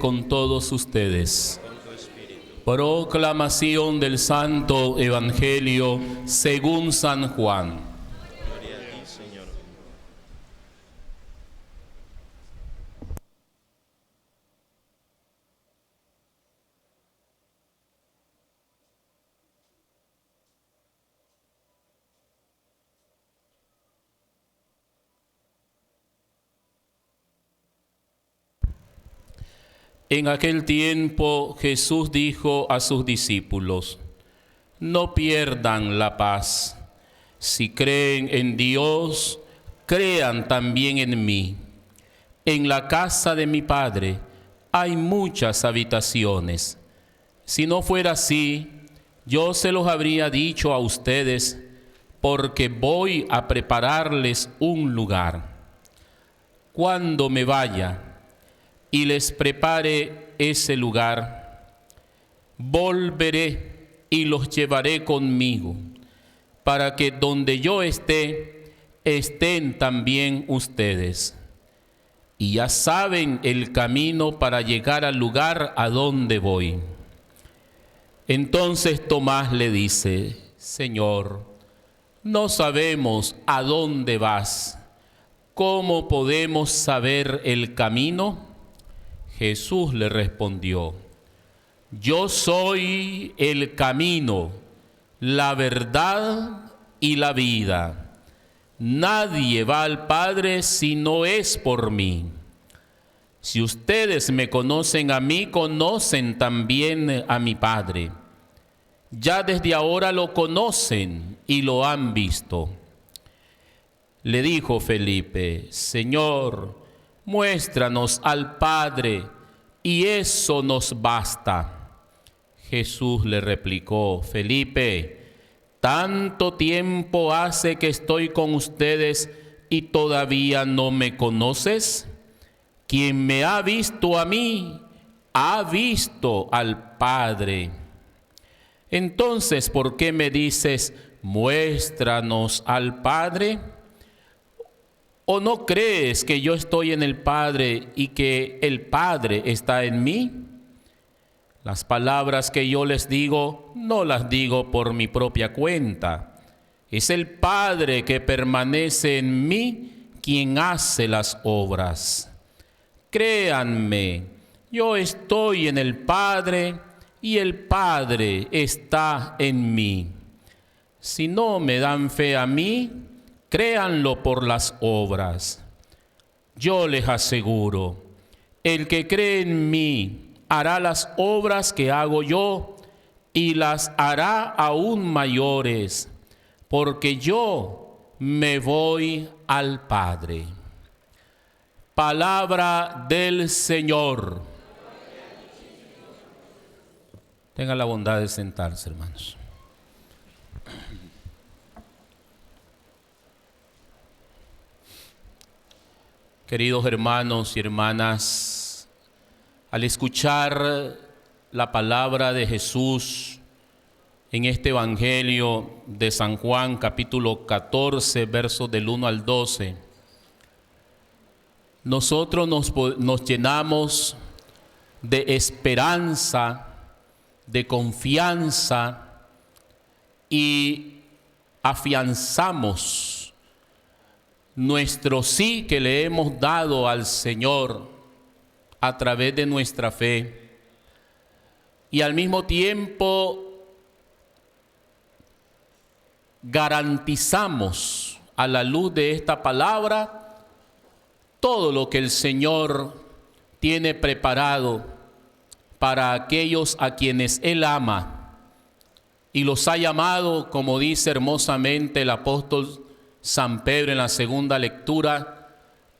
con todos ustedes. Proclamación del Santo Evangelio según San Juan. Gloria a ti, Señor. En aquel tiempo Jesús dijo a sus discípulos: no pierdan la paz. Si creen en Dios, crean también en mí. En la casa de mi Padre hay muchas habitaciones. Si no fuera así, yo se los habría dicho a ustedes, porque voy a prepararles un lugar. Cuando me vaya y les prepare ese lugar, volveré y los llevaré conmigo, para que donde yo esté, estén también ustedes. Y ya saben el camino para llegar al lugar a donde voy. Entonces Tomás le dice: Señor, no sabemos a dónde vas. ¿Cómo podemos saber el camino? Jesús le respondió: yo soy el camino, la verdad y la vida. Nadie va al Padre si no es por mí. Si ustedes me conocen a mí, conocen también a mi Padre. Ya desde ahora lo conocen y lo han visto. Le dijo Felipe: Señor, muéstranos al Padre, y eso nos basta. Jesús le replicó: Felipe, ¿tanto tiempo hace que estoy con ustedes y todavía no me conoces? Quien me ha visto a mí, ha visto al Padre. Entonces, ¿por qué me dices: muéstranos al Padre? ¿O no crees que yo estoy en el Padre y que el Padre está en mí? Las palabras que yo les digo, no las digo por mi propia cuenta. Es el Padre que permanece en mí quien hace las obras. Créanme, yo estoy en el Padre y el Padre está en mí. Si no me dan fe a mí, créanlo por las obras. Yo les aseguro, el que cree en mí hará las obras que hago yo y las hará aún mayores, porque yo me voy al Padre. Palabra del Señor. Tengan la bondad de sentarse, hermanos. Queridos hermanos y hermanas, al escuchar la palabra de Jesús en este Evangelio de San Juan, capítulo 14, versos del 1 al 12, nosotros nos llenamos de esperanza, de confianza y afianzamos nuestro sí que le hemos dado al Señor a través de nuestra fe. Y al mismo tiempo garantizamos a la luz de esta palabra todo lo que el Señor tiene preparado para aquellos a quienes Él ama y los ha llamado, como dice hermosamente el apóstol San Pedro en la segunda lectura,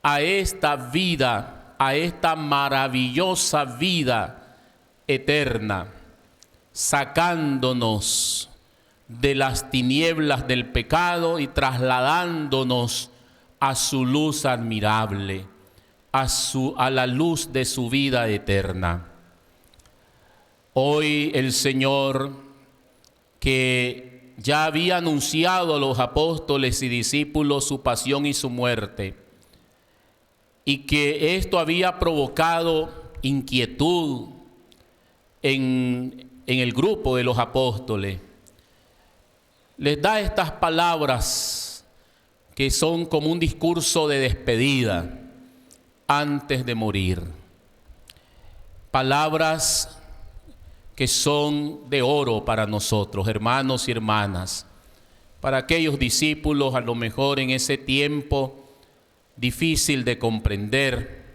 a esta vida, a esta maravillosa vida eterna, sacándonos de las tinieblas del pecado y trasladándonos a su luz admirable, a la luz de su vida eterna. Hoy el Señor, que ya había anunciado a los apóstoles y discípulos su pasión y su muerte, y que esto había provocado inquietud en el grupo de los apóstoles, les da estas palabras que son como un discurso de despedida antes de morir. Palabras que son de oro para nosotros, hermanos y hermanas. Para aquellos discípulos, a lo mejor en ese tiempo difícil de comprender,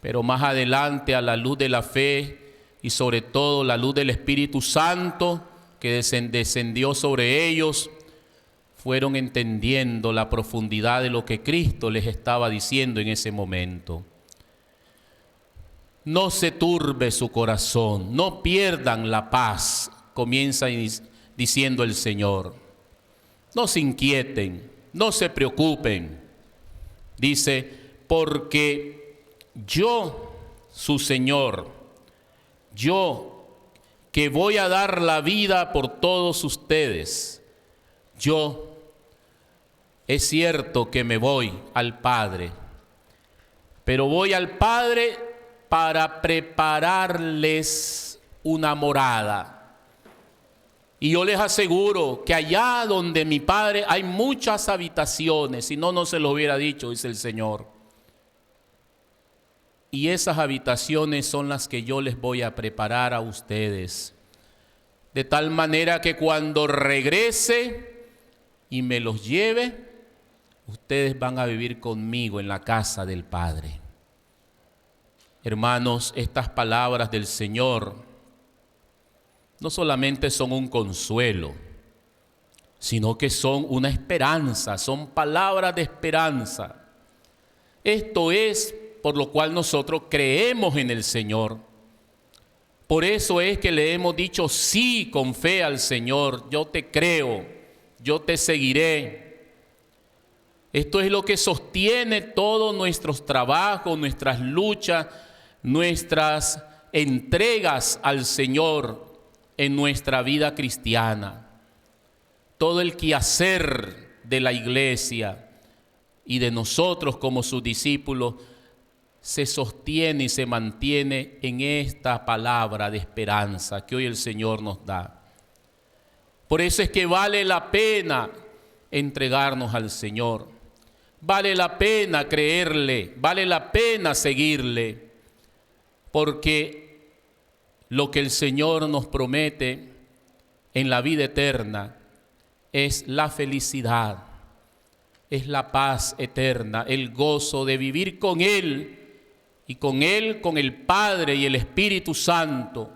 pero más adelante, a la luz de la fe y sobre todo la luz del Espíritu Santo que descendió sobre ellos, fueron entendiendo la profundidad de lo que Cristo les estaba diciendo en ese momento. No se turbe su corazón, no pierdan la paz, comienza diciendo el Señor. No se inquieten, no se preocupen. Dice, porque yo, su Señor, yo que voy a dar la vida por todos ustedes, yo, es cierto que me voy al Padre, pero voy al Padre para prepararles una morada. Y yo les aseguro que allá donde mi Padre hay muchas habitaciones, si no, no se lo hubiera dicho, dice el Señor. Y esas habitaciones son las que yo les voy a preparar a ustedes. De tal manera que cuando regrese y me los lleve, ustedes van a vivir conmigo en la casa del Padre. Hermanos, estas palabras del Señor no solamente son un consuelo, sino que son una esperanza, son palabras de esperanza. Esto es por lo cual nosotros creemos en el Señor. Por eso es que le hemos dicho sí con fe al Señor. Yo te creo, yo te seguiré. Esto es lo que sostiene todos nuestros trabajos, nuestras luchas, nuestras entregas al Señor en nuestra vida cristiana. Todo el quehacer de la iglesia y de nosotros como sus discípulos se sostiene y se mantiene en esta palabra de esperanza que hoy el Señor nos da. Por eso es que vale la pena entregarnos al Señor. Vale la pena creerle, vale la pena seguirle, porque lo que el Señor nos promete en la vida eterna es la felicidad, es la paz eterna, el gozo de vivir con Él y con Él, con el Padre y el Espíritu Santo,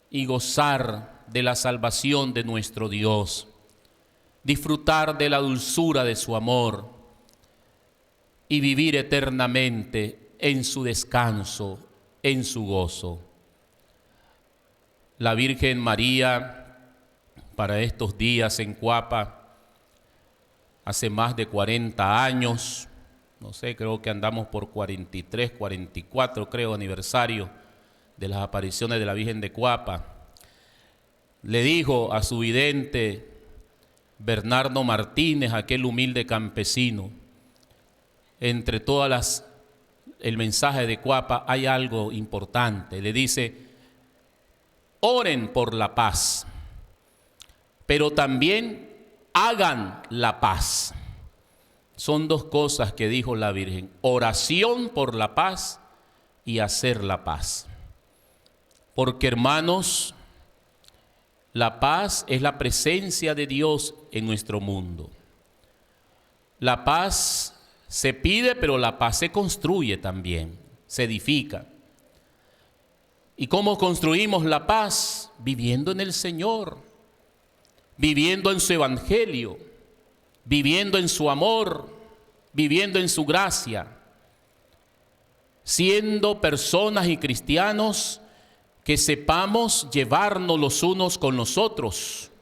y gozar de la salvación de nuestro Dios, disfrutar de la dulzura de su amor y vivir eternamente en su descanso, en su gozo. La Virgen María, para estos días en Cuapa, hace más de 40 años, no sé, creo que andamos por 43, 44, creo, aniversario de las apariciones de la Virgen de Cuapa, le dijo a su vidente Bernardo Martínez, aquel humilde campesino, entre todas el mensaje de Cuapa hay algo importante. Le dice, oren por la paz, pero también hagan la paz. Son dos cosas que dijo la Virgen: oración por la paz y hacer la paz. Porque, hermanos, la paz es la presencia de Dios en nuestro mundo. La paz se pide, pero la paz se construye también, se edifica. ¿Y cómo construimos la paz? Viviendo en el Señor, viviendo en su evangelio, viviendo en su amor, viviendo en su gracia, siendo personas y cristianos que sepamos llevarnos los unos con los otros,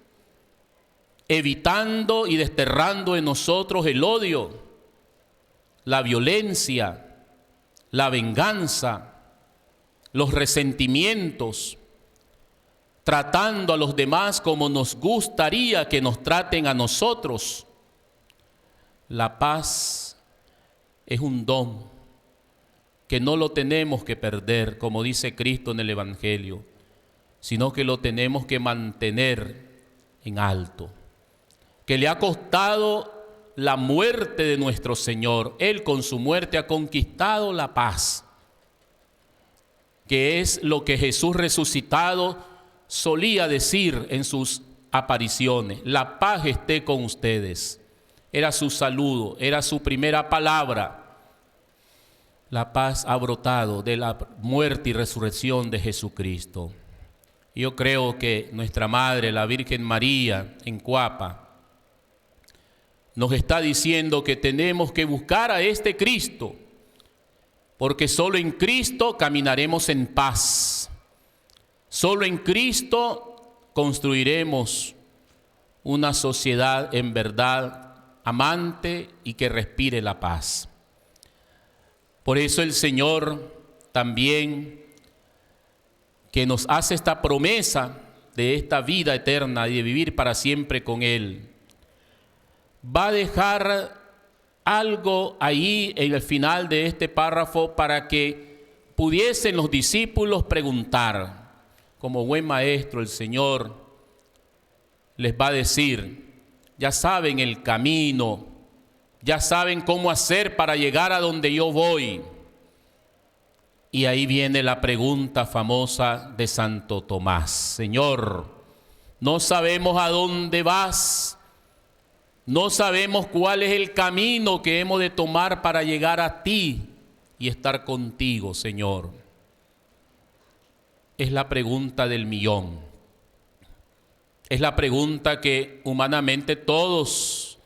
evitando y desterrando en nosotros el odio, la violencia, la venganza, los resentimientos, tratando a los demás como nos gustaría que nos traten a nosotros. La paz es un don que no lo tenemos que perder, como dice Cristo en el Evangelio, sino que lo tenemos que mantener en alto, que le ha costado la muerte de nuestro Señor. Él con su muerte ha conquistado la paz, que es lo que Jesús resucitado solía decir en sus apariciones: la paz esté con ustedes. Era su saludo, era su primera palabra. La paz ha brotado de la muerte y resurrección de Jesucristo. Yo creo que nuestra Madre, la Virgen María, en Cuapa, nos está diciendo que tenemos que buscar a este Cristo, porque solo en Cristo caminaremos en paz. Solo en Cristo construiremos una sociedad en verdad amante y que respire la paz. Por eso el Señor también, que nos hace esta promesa de esta vida eterna y de vivir para siempre con Él, va a dejar algo ahí en el final de este párrafo para que pudiesen los discípulos preguntar. Como buen maestro, el Señor les va a decir: ya saben el camino, ya saben cómo hacer para llegar a donde yo voy. Y ahí viene la pregunta famosa de Santo Tomás: Señor, no sabemos a dónde vas, no sabemos cuál es el camino que hemos de tomar para llegar a ti y estar contigo, Señor. Es la pregunta del millón. Es la pregunta que humanamente todos,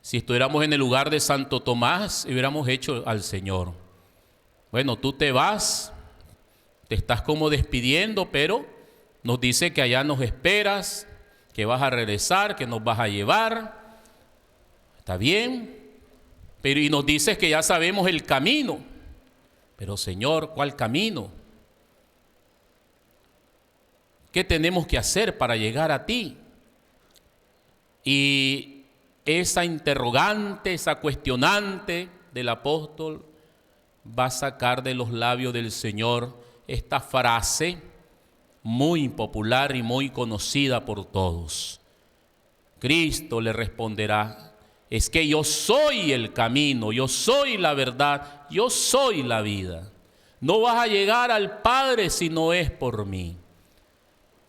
si estuviéramos en el lugar de Santo Tomás, hubiéramos hecho al Señor. Bueno, tú te vas, te estás como despidiendo, pero nos dice que allá nos esperas, que vas a regresar, que nos vas a llevar. Está bien, pero y nos dices que ya sabemos el camino. Pero Señor, ¿cuál camino? ¿Qué tenemos que hacer para llegar a ti? Y esa interrogante, esa cuestionante del apóstol va a sacar de los labios del Señor esta frase muy popular y muy conocida por todos. Cristo le responderá: es que yo soy el camino, yo soy la verdad, yo soy la vida. No vas a llegar al Padre si no es por mí.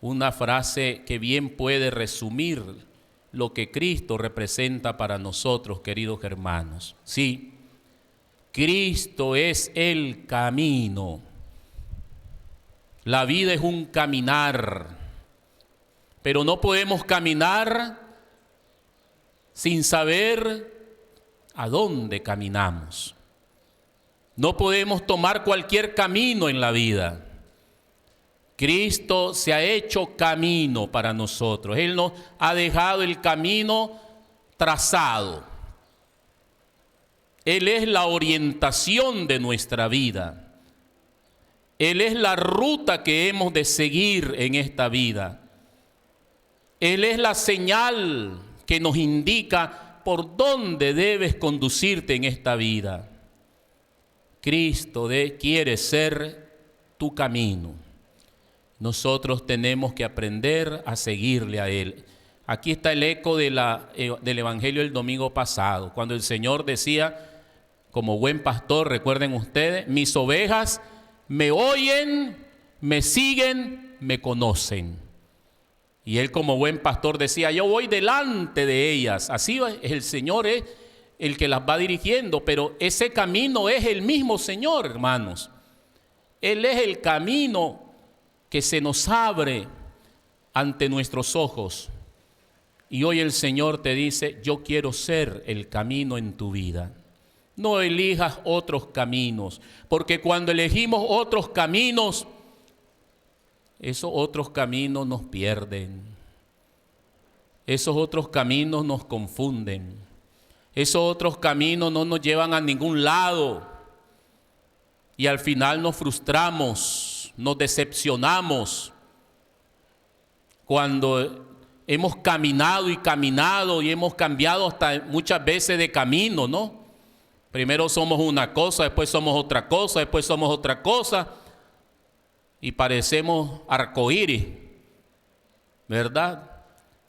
Una frase que bien puede resumir lo que Cristo representa para nosotros, queridos hermanos. Sí, Cristo es el camino. La vida es un caminar, pero no podemos caminar sin saber a dónde caminamos. No podemos tomar cualquier camino en la vida. Cristo se ha hecho camino para nosotros. Él nos ha dejado el camino trazado. Él es la orientación de nuestra vida. Él es la ruta que hemos de seguir en esta vida. Él es la señal que nos indica por dónde debes conducirte en esta vida. Cristo quiere ser tu camino. Nosotros tenemos que aprender a seguirle a Él. Aquí está el eco del Evangelio del domingo pasado, cuando el Señor decía, como buen pastor, recuerden ustedes: mis ovejas me oyen, me siguen, me conocen. Y Él como buen pastor decía: yo voy delante de ellas. Así el Señor es el que las va dirigiendo, pero ese camino es el mismo Señor, hermanos. Él es el camino que se nos abre ante nuestros ojos. Y hoy el Señor te dice: yo quiero ser el camino en tu vida. No elijas otros caminos, porque cuando elegimos otros caminos, esos otros caminos nos pierden. Esos otros caminos nos confunden. Esos otros caminos no nos llevan a ningún lado. Y al final nos frustramos, nos decepcionamos. Cuando hemos caminado y hemos cambiado hasta muchas veces de camino, ¿no? Primero somos una cosa, después somos otra cosa, después somos otra cosa y parecemos arcoíris, ¿verdad?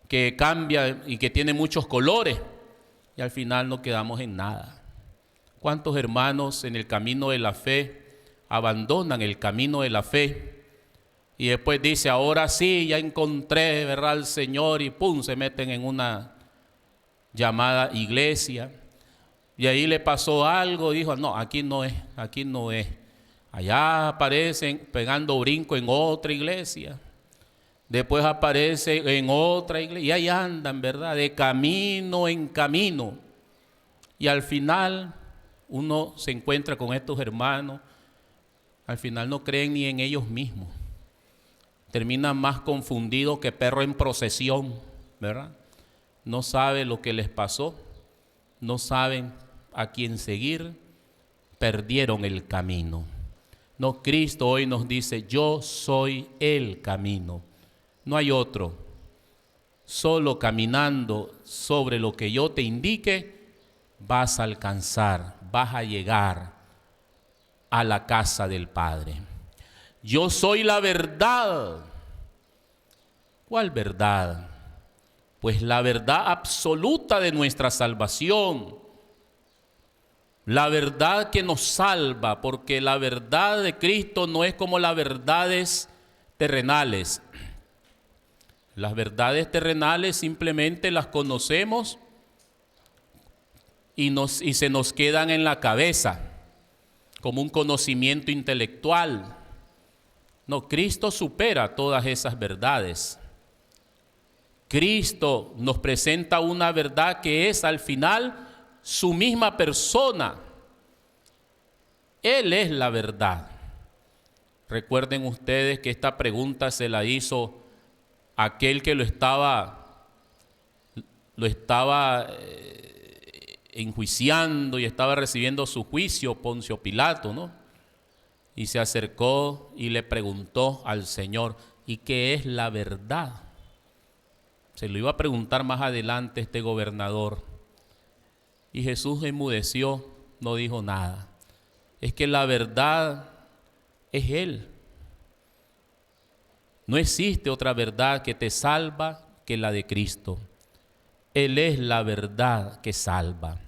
Que cambia y que tiene muchos colores y al final no quedamos en nada. ¿Cuántos hermanos en el camino de la fe abandonan el camino de la fe y después dice, ahora sí, ya encontré, ¿verdad?, al Señor, y pum, se meten en una llamada iglesia y ahí le pasó algo, dijo, no, aquí no es, aquí no es. Allá aparecen pegando brinco en otra iglesia, después aparece en otra iglesia y ahí andan, ¿verdad?, de camino en camino. Y al final uno se encuentra con estos hermanos, al final no creen ni en ellos mismos. Terminan más confundidos que perro en procesión, ¿verdad? No saben lo que les pasó, no saben a quién seguir, perdieron el camino. No, Cristo hoy nos dice, yo soy el camino, no hay otro. Solo caminando sobre lo que yo te indique, vas a alcanzar, vas a llegar a la casa del Padre. Yo soy la verdad. ¿Cuál verdad? Pues la verdad absoluta de nuestra salvación. La verdad que nos salva, porque la verdad de Cristo no es como las verdades terrenales. Las verdades terrenales simplemente las conocemos y se nos quedan en la cabeza como un conocimiento intelectual. No, Cristo supera todas esas verdades. Cristo nos presenta una verdad que es al final su misma persona. Él es la verdad. Recuerden ustedes que esta pregunta se la hizo aquel que lo estaba enjuiciando y estaba recibiendo su juicio, Poncio Pilato, ¿no? Y se acercó y le preguntó al Señor, ¿y qué es la verdad? Se lo iba a preguntar más adelante este gobernador. Y Jesús enmudeció, no dijo nada. Es que la verdad es Él. No existe otra verdad que te salva que la de Cristo. Él es la verdad que salva.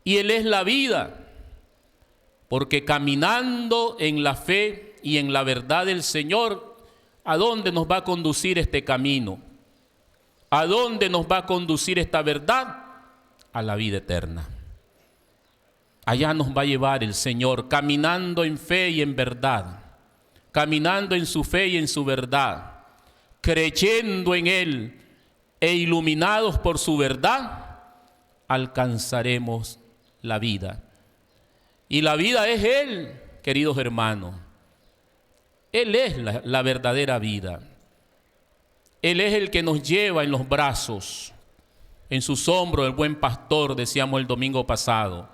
Y Él es la vida, porque caminando en la fe y en la verdad del Señor, ¿a dónde nos va a conducir este camino? ¿A dónde nos va a conducir esta verdad? A la vida eterna. Allá nos va a llevar el Señor, caminando en fe y en verdad, caminando en su fe y en su verdad, creyendo en Él e iluminados por su verdad, alcanzaremos la vida. Y la vida es Él, queridos hermanos. Él es la verdadera vida. Él es el que nos lleva en los brazos, en sus hombros, el buen pastor, decíamos el domingo pasado,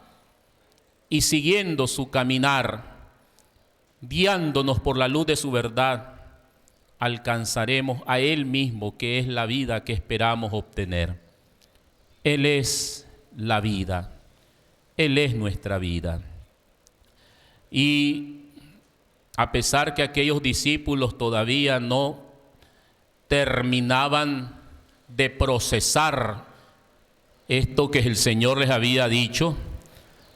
y siguiendo su caminar, guiándonos por la luz de su verdad, alcanzaremos a Él mismo, que es la vida que esperamos obtener. Él es la vida, Él es nuestra vida. Y a pesar que aquellos discípulos todavía no terminaban de procesar esto que el Señor les había dicho,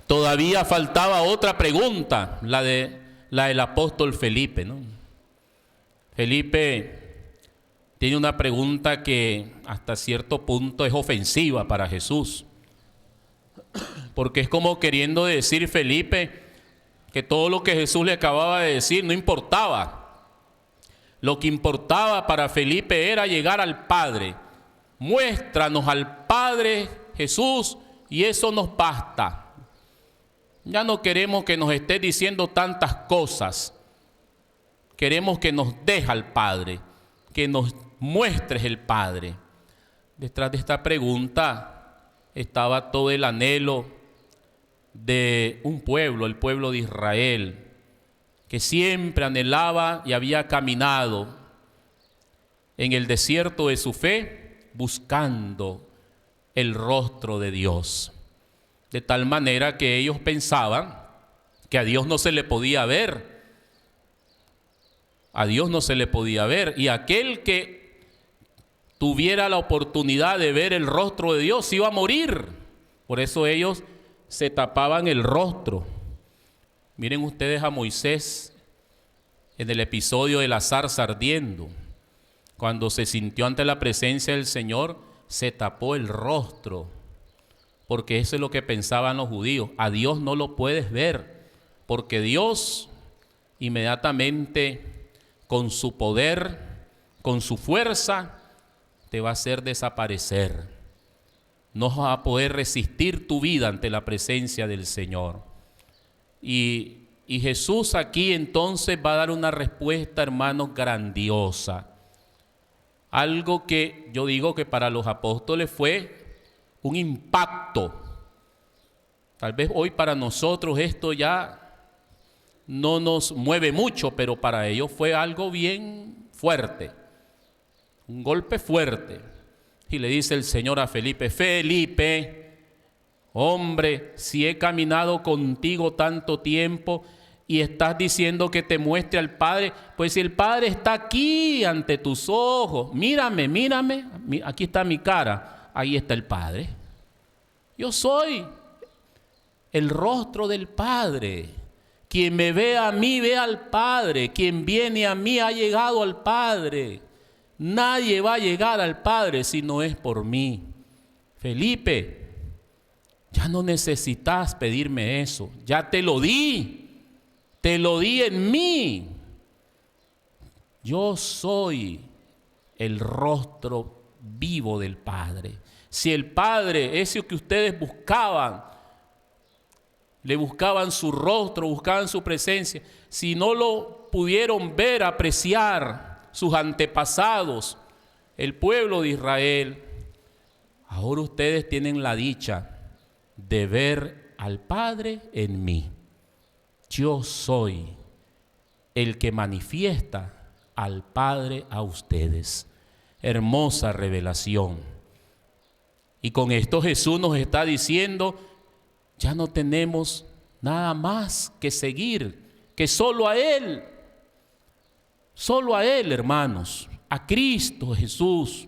todavía faltaba otra pregunta, la del apóstol Felipe, ¿no? Felipe tiene una pregunta que hasta cierto punto es ofensiva para Jesús, porque es como queriendo decir Felipe que todo lo que Jesús le acababa de decir no importaba. Lo que importaba para Felipe era llegar al Padre. Muéstranos al Padre, Jesús, y eso nos basta. Ya no queremos que nos estés diciendo tantas cosas. Queremos que nos dejes al Padre, que nos muestres el Padre. Detrás de esta pregunta estaba todo el anhelo de un pueblo, el pueblo de Israel, que siempre anhelaba y había caminado en el desierto de su fe buscando el rostro de Dios. de tal manera que ellos pensaban que a Dios no se le podía ver. A Dios no se le podía ver. Y aquel que tuviera la oportunidad de ver el rostro de Dios iba a morir. Por eso ellos se tapaban el rostro. Miren ustedes a Moisés en el episodio de la zarza ardiendo. Cuando se sintió ante la presencia del Señor, se tapó el rostro. Porque eso es lo que pensaban los judíos. A Dios no lo puedes ver, porque Dios inmediatamente con su poder, con su fuerza, te va a hacer desaparecer. No vas a poder resistir tu vida ante la presencia del Señor. Y Jesús aquí entonces va a dar una respuesta, hermanos, grandiosa. Algo que yo digo que para los apóstoles fue un impacto. Tal vez hoy para nosotros esto ya no nos mueve mucho, pero para ellos fue algo bien fuerte, un golpe fuerte. Y le dice el Señor a Felipe: Felipe, hombre, si he caminado contigo tanto tiempo y estás diciendo que te muestre al Padre, pues si el Padre está aquí ante tus ojos, mírame, mírame, aquí está mi cara, ahí está el Padre. Yo soy el rostro del Padre. Quien me ve a mí, ve al Padre. Quien viene a mí ha llegado al Padre. Nadie va a llegar al Padre si no es por mí. Felipe, ya no necesitas pedirme eso. Ya te lo di. Te lo di en mí. Yo soy el rostro vivo del Padre. Si el Padre, ese que ustedes buscaban, le buscaban su rostro, buscaban su presencia, si no lo pudieron ver, apreciar sus antepasados, el pueblo de Israel, ahora ustedes tienen la dicha de ver al Padre en mí. Yo soy el que manifiesta al Padre a ustedes. Hermosa revelación. Y con esto Jesús nos está diciendo: ya no tenemos nada más que seguir, que solo a Él, hermanos, a Cristo Jesús.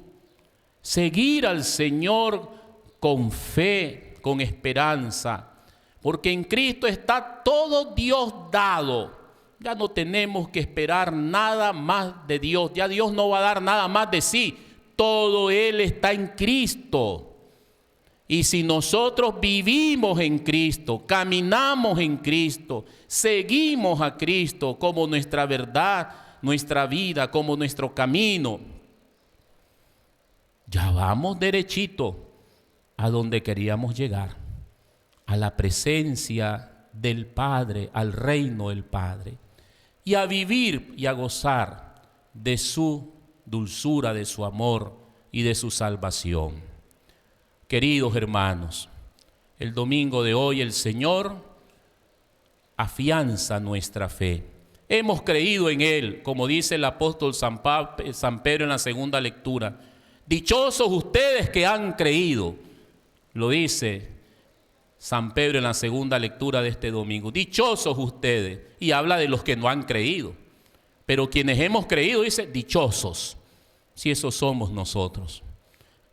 Seguir al Señor con fe, con esperanza, porque en Cristo está todo Dios dado. Ya no tenemos que esperar nada más de Dios, ya Dios no va a dar nada más de sí, todo Él está en Cristo. Y si nosotros vivimos en Cristo, caminamos en Cristo, seguimos a Cristo como nuestra verdad, nuestra vida, como nuestro camino, ya vamos derechito a donde queríamos llegar, a la presencia del Padre, al reino del Padre, y a vivir y a gozar de su dulzura, de su amor y de su salvación. Queridos hermanos, el domingo de hoy el Señor afianza nuestra fe. Hemos creído en Él, como dice el apóstol San Pedro en la segunda lectura. Dichosos ustedes que han creído, lo dice San Pedro en la segunda lectura de este domingo. Dichosos ustedes, y habla de los que no han creído. Pero quienes hemos creído, dice, dichosos, si esos somos nosotros.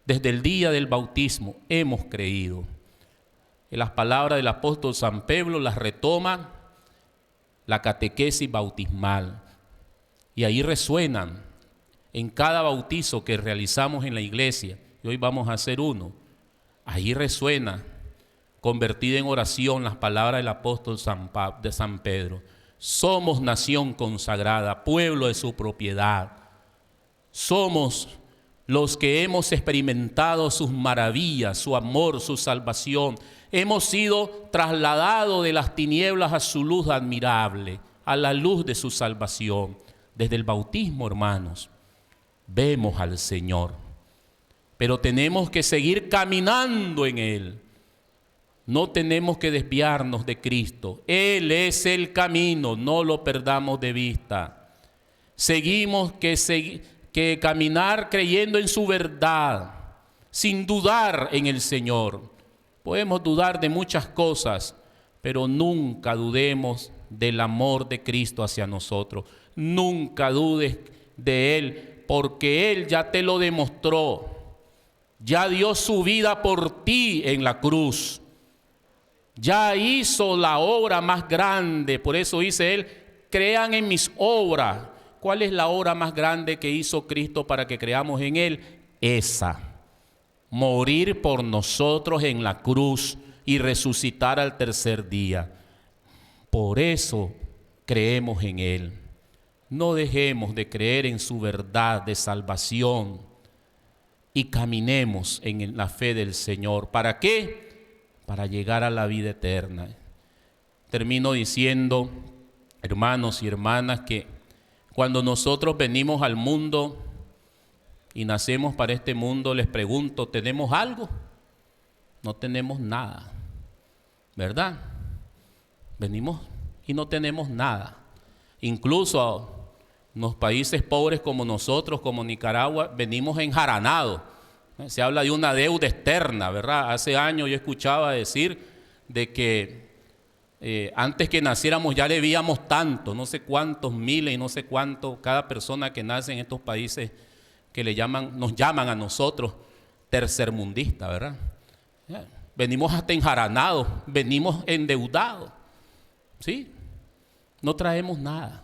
Desde el día del bautismo hemos creído. En las palabras del apóstol San Pedro las retoma la catequesis bautismal. Y ahí resuenan en cada bautizo que realizamos en la iglesia. Y hoy vamos a hacer uno. Ahí resuena, convertida en oración, las palabras del apóstol de San Pedro. Somos nación consagrada, pueblo de su propiedad. Somos los que hemos experimentado sus maravillas, su amor, su salvación. Hemos sido trasladados de las tinieblas a su luz admirable, a la luz de su salvación. Desde el bautismo, hermanos, vemos al Señor. Pero tenemos que seguir caminando en Él. No tenemos que desviarnos de Cristo. Él es el camino, no lo perdamos de vista. Seguimos que caminar creyendo en su verdad, sin dudar en el Señor. Podemos dudar de muchas cosas, pero nunca dudemos del amor de Cristo hacia nosotros. Nunca dudes de Él, porque Él ya te lo demostró. Ya dio su vida por ti en la cruz. Ya hizo la obra más grande. Por eso dice Él, crean en mis obras. ¿Cuál es la obra más grande que hizo Cristo para que creamos en Él? Esa. Morir por nosotros en la cruz y resucitar al tercer día. Por eso creemos en Él. No dejemos de creer en su verdad de salvación y caminemos en la fe del Señor. ¿Para qué? Para llegar a la vida eterna. Termino diciendo, hermanos y hermanas, que cuando nosotros venimos al mundo y nacemos para este mundo, les pregunto, ¿tenemos algo? No tenemos nada, ¿verdad? Venimos y no tenemos nada. Incluso en los países pobres como nosotros, como Nicaragua, venimos enjaranados. Se habla de una deuda externa, ¿verdad? Hace años yo escuchaba decir de que antes que naciéramos ya debíamos tanto, no sé cuántos miles y no sé cuánto, cada persona que nace en estos países que nos llaman a nosotros tercermundistas, ¿verdad? Venimos hasta enjaranados, venimos endeudados, ¿sí? No traemos nada,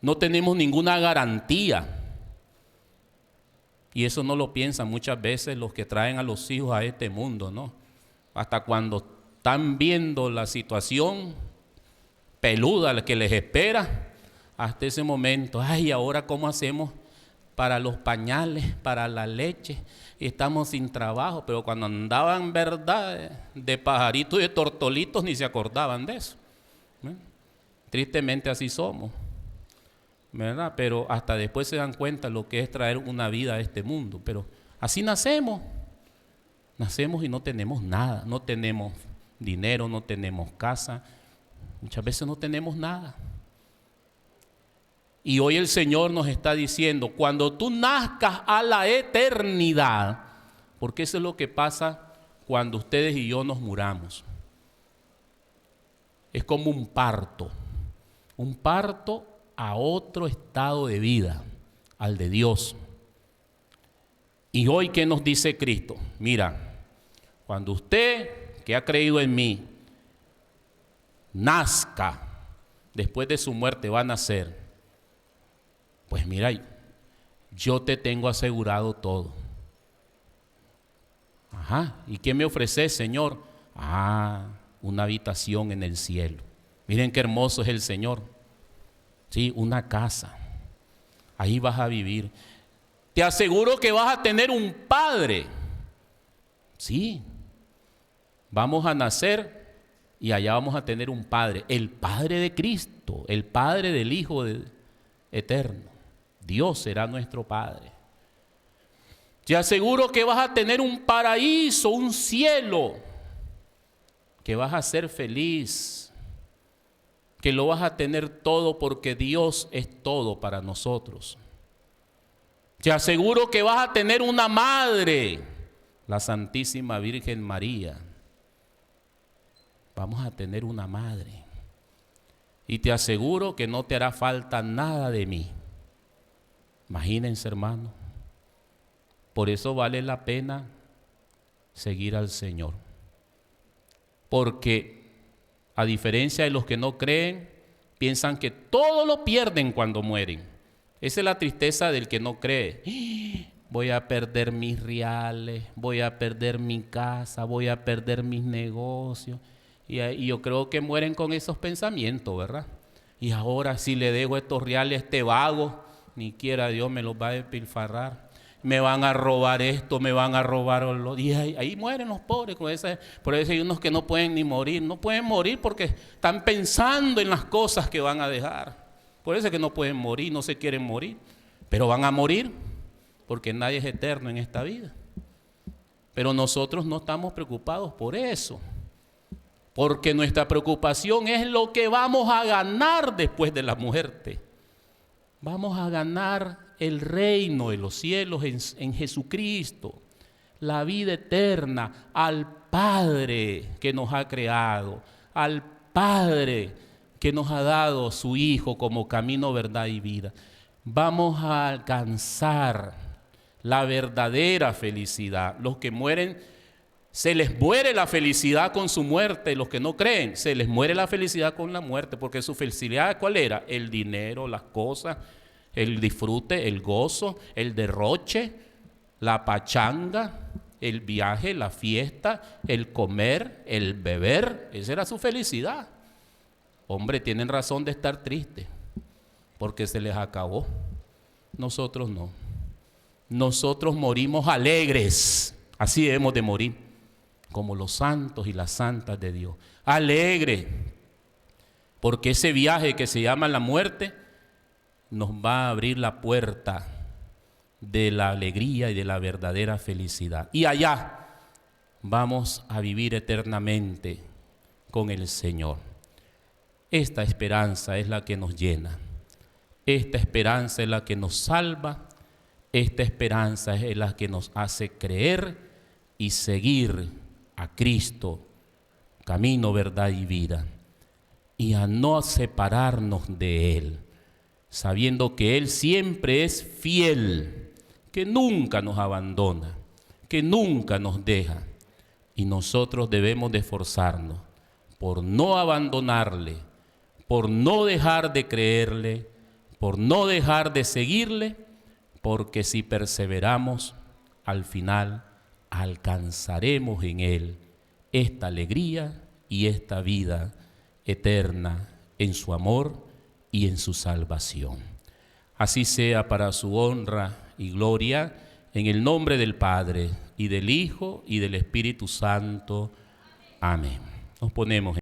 no tenemos ninguna garantía. Y eso no lo piensan muchas veces los que traen a los hijos a este mundo, ¿no? Hasta cuando están viendo la situación peluda que les espera, hasta ese momento, ay, ¿ahora cómo hacemos para los pañales, para la leche? Y estamos sin trabajo, pero cuando andaban, verdad, de pajaritos y de tortolitos, ni se acordaban de eso. Tristemente así somos, ¿verdad? Pero hasta después se dan cuenta lo que es traer una vida a este mundo. Pero así nacemos y no tenemos nada, no tenemos dinero, no tenemos casa, muchas veces no tenemos nada. Y hoy el Señor nos está diciendo, cuando tú nazcas a la eternidad, porque eso es lo que pasa cuando ustedes y yo nos muramos. Es como un parto a otro estado de vida, al de Dios. Y hoy, ¿qué nos dice Cristo? Mira, cuando usted que ha creído en mí nazca, después de su muerte va a nacer, pues mira, yo te tengo asegurado todo. Ajá, ¿y qué me ofreces, Señor? Una habitación en el cielo. Miren qué hermoso es el Señor. Sí, una casa. Ahí vas a vivir. Te aseguro que vas a tener un padre. Sí, vamos a nacer y allá vamos a tener un padre. El Padre de Cristo, el Padre del Hijo eterno. Dios será nuestro Padre. Te aseguro que vas a tener un paraíso, un cielo, que vas a ser feliz, que lo vas a tener todo porque Dios es todo para nosotros. Te aseguro que vas a tener una madre, la Santísima Virgen María. Vamos a tener una madre. Y te aseguro que no te hará falta nada de mí. Imagínense, hermano. Por eso vale la pena seguir al Señor. Porque a diferencia de los que no creen, piensan que todo lo pierden cuando mueren. Esa es la tristeza del que no cree. Voy a perder mis reales, voy a perder mi casa, voy a perder mis negocios. Y yo creo que mueren con esos pensamientos, ¿verdad? Y ahora si le dejo estos reales a este vago, ni quiera Dios me los va a despilfarrar. Me van a robar esto, me van a robar lo. Y ahí mueren los pobres. Por eso hay unos que no pueden ni morir. No pueden morir porque están pensando en las cosas que van a dejar. Por eso es que no pueden morir, no se quieren morir. Pero van a morir porque nadie es eterno en esta vida. Pero nosotros no estamos preocupados por eso. Porque nuestra preocupación es lo que vamos a ganar después de la muerte. Vamos a ganar el reino de los cielos en Jesucristo, la vida eterna, al Padre que nos ha creado, al Padre que nos ha dado su Hijo como camino, verdad y vida, vamos a alcanzar la verdadera felicidad. Los que mueren, se les muere la felicidad con su muerte. Los que no creen, se les muere la felicidad con la muerte, porque su felicidad, ¿cuál era? El dinero, las cosas, el disfrute, el gozo, el derroche, la pachanga, el viaje, la fiesta, el comer, el beber. Esa era su felicidad. Hombre, tienen razón de estar tristes, porque se les acabó. Nosotros no. Nosotros morimos alegres. Así debemos de morir, como los santos y las santas de Dios. Alegre, porque ese viaje que se llama la muerte nos va a abrir la puerta de la alegría y de la verdadera felicidad. Y allá vamos a vivir eternamente con el Señor. Esta esperanza es la que nos llena. Esta esperanza es la que nos salva. Esta esperanza es la que nos hace creer y seguir a Cristo, camino, verdad y vida, y a no separarnos de Él, sabiendo que Él siempre es fiel, que nunca nos abandona, que nunca nos deja, y nosotros debemos de esforzarnos por no abandonarle, por no dejar de creerle, por no dejar de seguirle, porque si perseveramos, al final alcanzaremos en Él esta alegría y esta vida eterna en su amor y en su salvación. Así sea para su honra y gloria, en el nombre del Padre, y del Hijo, y del Espíritu Santo. Amén. Nos ponemos en